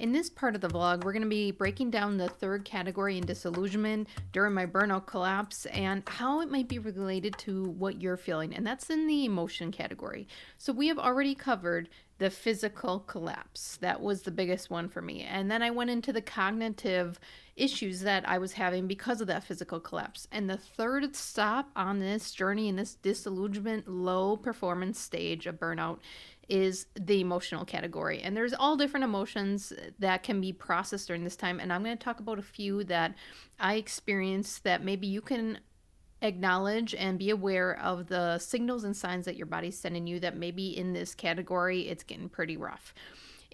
In this part of the vlog, we're going to be breaking down the third category in disillusionment during my burnout collapse and how it might be related to what you're feeling, and that's in the emotion category. So we have already covered the physical collapse. That was the biggest one for me. And then I went into the cognitive issues that I was having because of that physical collapse. And the third stop on this journey in this disillusionment, low performance stage of burnout is the emotional category. And there's all different emotions that can be processed during this time. And I'm going to talk about a few that I experienced that maybe you can acknowledge and be aware of the signals and signs that your body's sending you that maybe in this category it's getting pretty rough.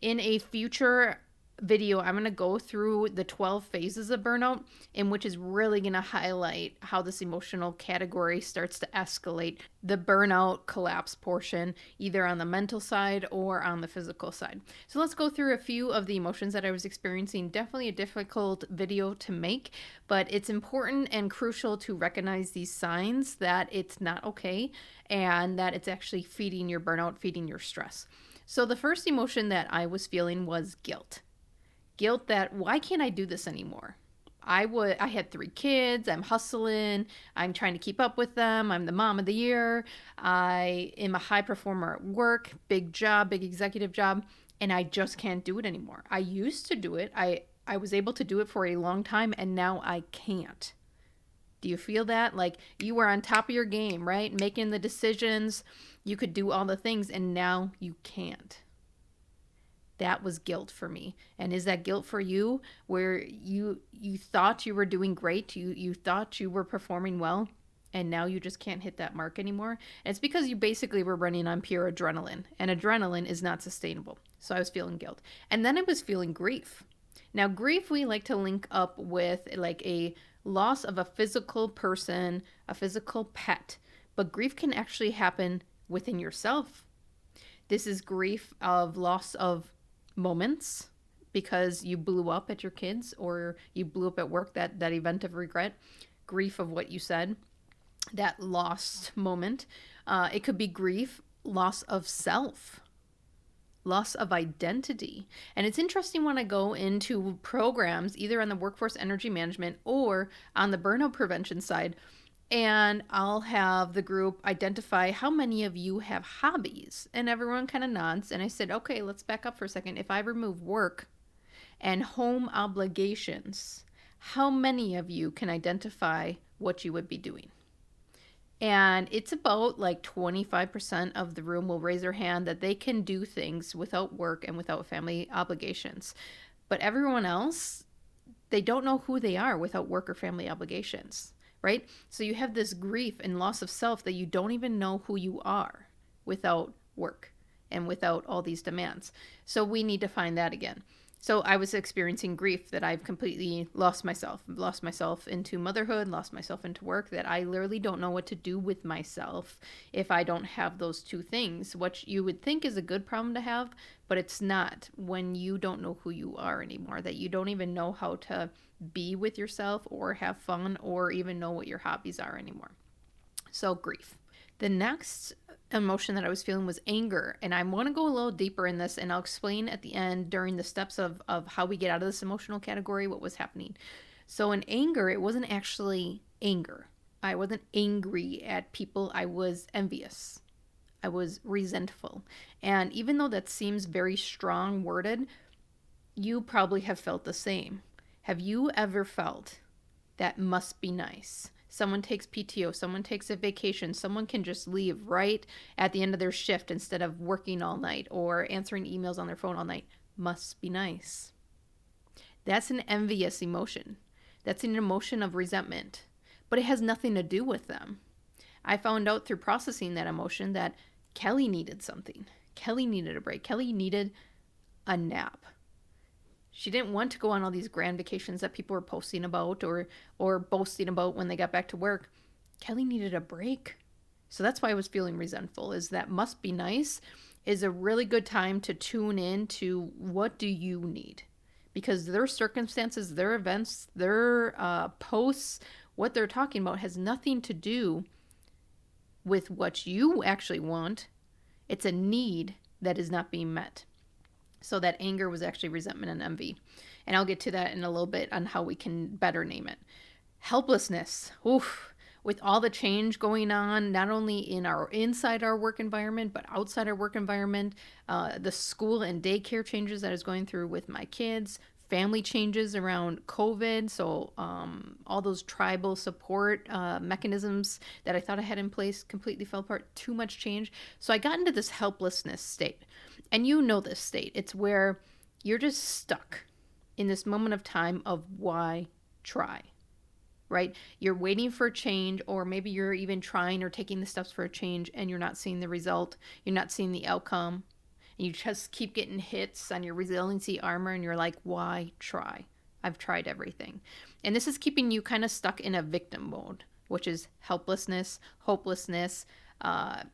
In a future video, I'm going to go through the 12 phases of burnout, in which is really going to highlight how this emotional category starts to escalate the burnout collapse portion, either on the mental side or on the physical side. So let's go through a few of the emotions that I was experiencing. Definitely a difficult video to make, but it's important and crucial to recognize these signs that it's not okay and that it's actually feeding your burnout, feeding your stress. So the first emotion that I was feeling was guilt. Guilt that, why can't I do this anymore? I had 3 kids, I'm hustling, I'm trying to keep up with them, I'm the mom of the year, I am a high performer at work, big job, big executive job, and I just can't do it anymore. I used to do it, I was able to do it for a long time, and now I can't. Do you feel that? Like you were on top of your game, right? Making the decisions, you could do all the things, and now you can't. That was guilt for me. And is that guilt for you, where you thought you were doing great, you thought you were performing well, and now you just can't hit that mark anymore? And it's because you basically were running on pure adrenaline, and adrenaline is not sustainable. So I was feeling guilt. And then I was feeling grief. Now, grief we like to link up with like a loss of a physical person, a physical pet, but grief can actually happen within yourself. This is grief of loss of moments because you blew up at your kids or you blew up at work, that event of regret, grief of what you said, that lost moment. It could be grief, loss of self, loss of identity. And it's interesting when I go into programs, either on the workforce energy management or on the burnout prevention side, and I'll have the group identify how many of you have hobbies. And everyone kind of nods. And I said, okay, let's back up for a second. If I remove work and home obligations, how many of you can identify what you would be doing? And it's about like 25% of the room will raise their hand that they can do things without work and without family obligations. But everyone else, they don't know who they are without work or family obligations. Right? So you have this grief and loss of self that you don't even know who you are without work and without all these demands. So we need to find that again. So I was experiencing grief that I've completely lost myself into motherhood, lost myself into work, that I literally don't know what to do with myself if I don't have those two things, which you would think is a good problem to have, but it's not when you don't know who you are anymore, that you don't even know how to be with yourself or have fun or even know what your hobbies are anymore. So grief. The next emotion that I was feeling was anger. And I want to go a little deeper in this, and I'll explain at the end during the steps of how we get out of this emotional category what was happening. So in anger, it wasn't actually anger. I wasn't angry at people. I was envious. I was resentful. And even though that seems very strong worded, you probably have felt the same. Have you ever felt that must be nice? Someone takes PTO, someone takes a vacation, someone can just leave right at the end of their shift instead of working all night or answering emails on their phone all night. Must be nice. That's an envious emotion. That's an emotion of resentment, but it has nothing to do with them. I found out through processing that emotion that Kelly needed something. Kelly needed a break. Kelly needed a nap. She didn't want to go on all these grand vacations that people were posting about or boasting about when they got back to work. Kelly needed a break. So that's why I was feeling resentful, is that must be nice is a really good time to tune in to what do you need? Because their circumstances, their events, their posts, what they're talking about has nothing to do with what you actually want. It's a need that is not being met. So that anger was actually resentment and envy. And I'll get to that in a little bit on how we can better name it. Helplessness. Oof. With all the change going on, not only in our inside our work environment, but outside our work environment, the school and daycare changes that I was going through with my kids, family changes around COVID. So all those tribal support mechanisms that I thought I had in place completely fell apart. Too much change. So I got into this helplessness state. And you know this state. It's where you're just stuck in this moment of time of why try, right? You're waiting for a change, or maybe you're even trying or taking the steps for a change and you're not seeing the result. You're not seeing the outcome. And you just keep getting hits on your resiliency armor and you're like, why try? I've tried everything. And this is keeping you kind of stuck in a victim mode, which is helplessness, hopelessness.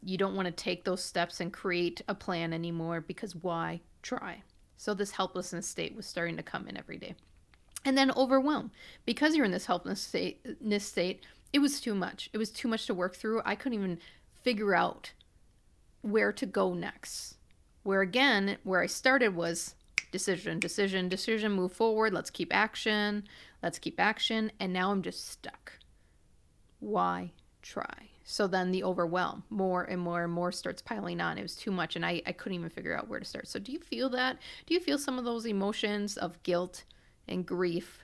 You don't want to take those steps and create a plan anymore because why try? So this helplessness state was starting to come in every day. And then overwhelm. Because you're in this helplessness state, it was too much. It was too much to work through. I couldn't even figure out where to go next. Where I started was decision, move forward. Let's keep action. And now I'm just stuck. Why try? So then the overwhelm, more and more and more starts piling on. It was too much and I couldn't even figure out where to start. So do you feel that? Do you feel some of those emotions of guilt and grief,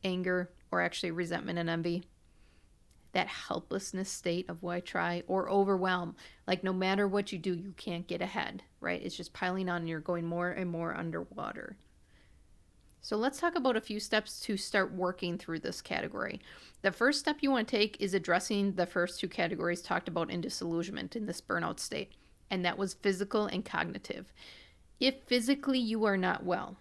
anger, or actually resentment and envy? That helplessness state of why try, or overwhelm. Like no matter what you do, you can't get ahead, right? It's just piling on and you're going more and more underwater. So let's talk about a few steps to start working through this category. The first step you want to take is addressing the first two categories talked about in disillusionment in this burnout state, and that was physical and cognitive. If physically you are not well,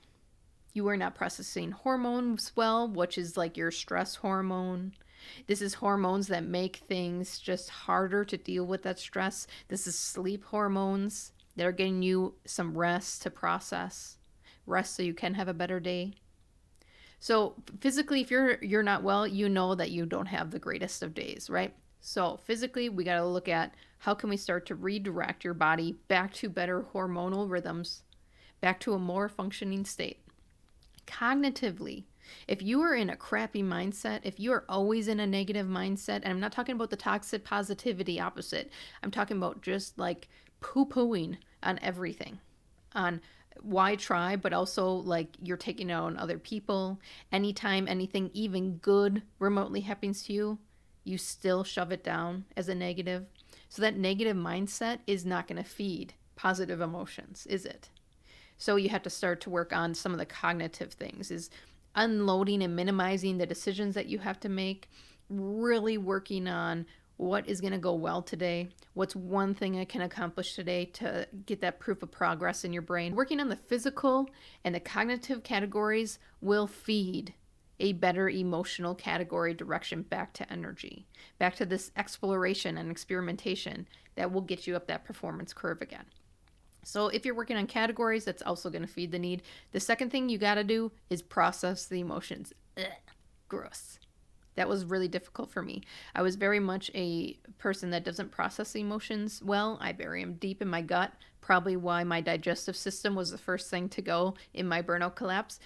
you are not processing hormones well, which is like your stress hormone. This is hormones that make things just harder to deal with that stress. This is sleep hormones that are getting you some rest to process. Rest so you can have a better day. So physically, if you're not well, you know that you don't have the greatest of days, right? So physically, we got to look at how can we start to redirect your body back to better hormonal rhythms, back to a more functioning state. Cognitively, if you are in a crappy mindset, if you are always in a negative mindset, and I'm not talking about the toxic positivity opposite, I'm talking about just like poo-pooing on everything, on why try, but also like you're taking it out on other people. Anytime anything even good remotely happens to you, you still shove it down as a negative. So that negative mindset is not going to feed positive emotions, is it? So you have to start to work on some of the cognitive things, is unloading and minimizing the decisions that you have to make, really working on what is going to go well today, what's one thing I can accomplish today to get that proof of progress in your brain. Working on the physical and the cognitive categories will feed a better emotional category direction back to energy, back to this exploration and experimentation that will get you up that performance curve again. So if you're working on categories, that's also going to feed the need. The second thing you got to do is process the emotions. Ugh, gross. That was really difficult for me. I was very much a person that doesn't process emotions well. I bury them deep in my gut, probably why my digestive system was the first thing to go in my burnout collapse.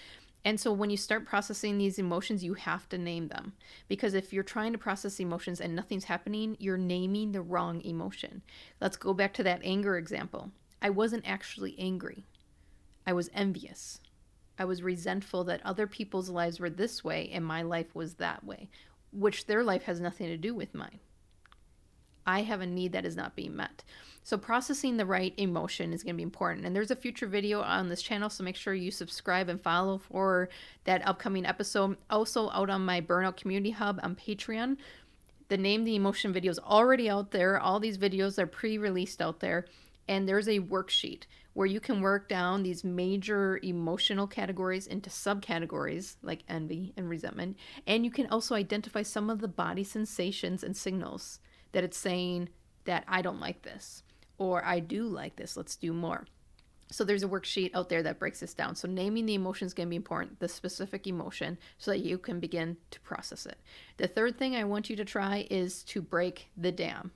And so when you start processing these emotions, you have to name them. Because if you're trying to process emotions and nothing's happening, you're naming the wrong emotion. Let's go back to that anger example. I wasn't actually angry. I was envious. I was resentful that other people's lives were this way and my life was that way, which their life has nothing to do with mine. I have a need that is not being met. So processing the right emotion is going to be important. And there's a future video on this channel, so make sure you subscribe and follow for that upcoming episode. Also out on my Burnout Community Hub on Patreon. The Name the Emotion video is already out there. All these videos are pre-released out there. And there's a worksheet where you can work down these major emotional categories into subcategories like envy and resentment. And you can also identify some of the body sensations and signals that it's saying that I don't like this or I do like this. Let's do more. So there's a worksheet out there that breaks this down. So naming the emotion is going to be important, the specific emotion, so that you can begin to process it. The third thing I want you to try is to break the dam.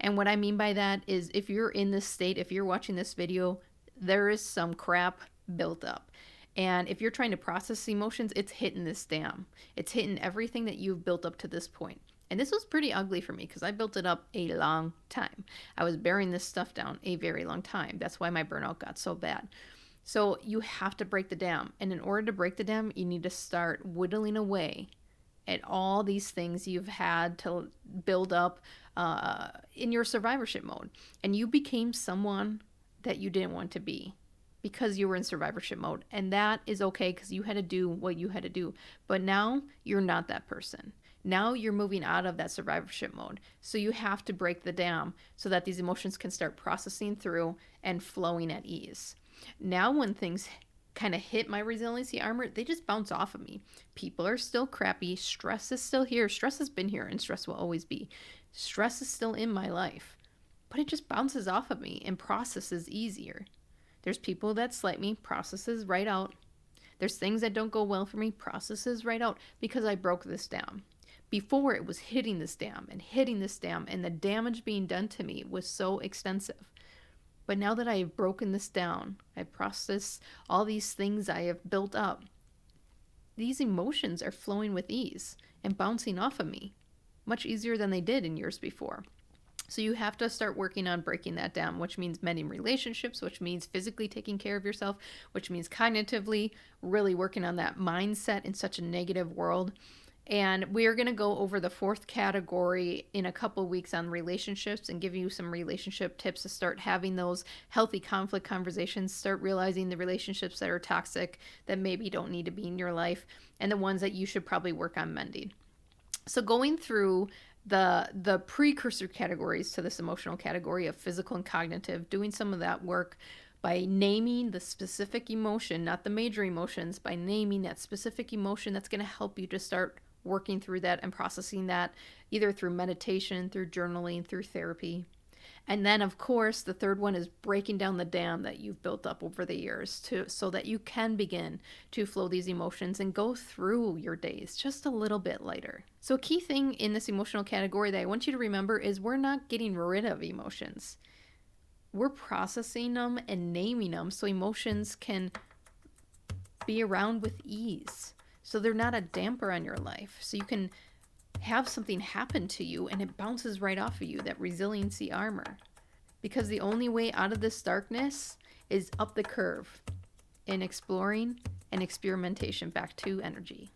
And what I mean by that is if you're in this state, if you're watching this video, there is some crap built up. And if you're trying to process emotions, it's hitting this dam. It's hitting everything that you've built up to this point. And this was pretty ugly for me because I built it up a long time. I was burying this stuff down a very long time. That's why my burnout got so bad. So you have to break the dam. And in order to break the dam, you need to start whittling away at all these things you've had to build up in your survivorship mode. And you became someone that you didn't want to be because you were in survivorship mode. And that is okay because you had to do what you had to do. But now you're not that person. Now you're moving out of that survivorship mode. So you have to break the dam so that these emotions can start processing through and flowing at ease. Now when things kind of hit my resiliency armor, they just bounce off of me. People are still crappy. Stress is still here. Stress has been here and stress will always be. Stress is still in my life, but it just bounces off of me and processes easier. There's people that slight me, processes right out. There's things that don't go well for me, processes right out because I broke this down. Before it was hitting this dam, and the damage being done to me was so extensive. But now that I have broken this down, I've processed all these things I have built up, these emotions are flowing with ease and bouncing off of me much easier than they did in years before. So you have to start working on breaking that down, which means mending relationships, which means physically taking care of yourself, which means cognitively really working on that mindset in such a negative world. And we are going to go over the fourth category in a couple weeks on relationships and give you some relationship tips to start having those healthy conflict conversations, start realizing the relationships that are toxic that maybe don't need to be in your life, and the ones that you should probably work on mending. So going through the precursor categories to this emotional category of physical and cognitive, doing some of that work by naming the specific emotion, not the major emotions, by naming that specific emotion, that's going to help you to start working through that and processing that either through meditation, through journaling, through therapy. And then, of course, the third one is breaking down the dam that you've built up over the years so that you can begin to flow these emotions and go through your days just a little bit lighter. So a key thing in this emotional category that I want you to remember is we're not getting rid of emotions. We're processing them and naming them so emotions can be around with ease. So they're not a damper on your life. So you can have something happen to you and it bounces right off of you, that resiliency armor. Because the only way out of this darkness is up the curve in exploring and experimentation back to energy.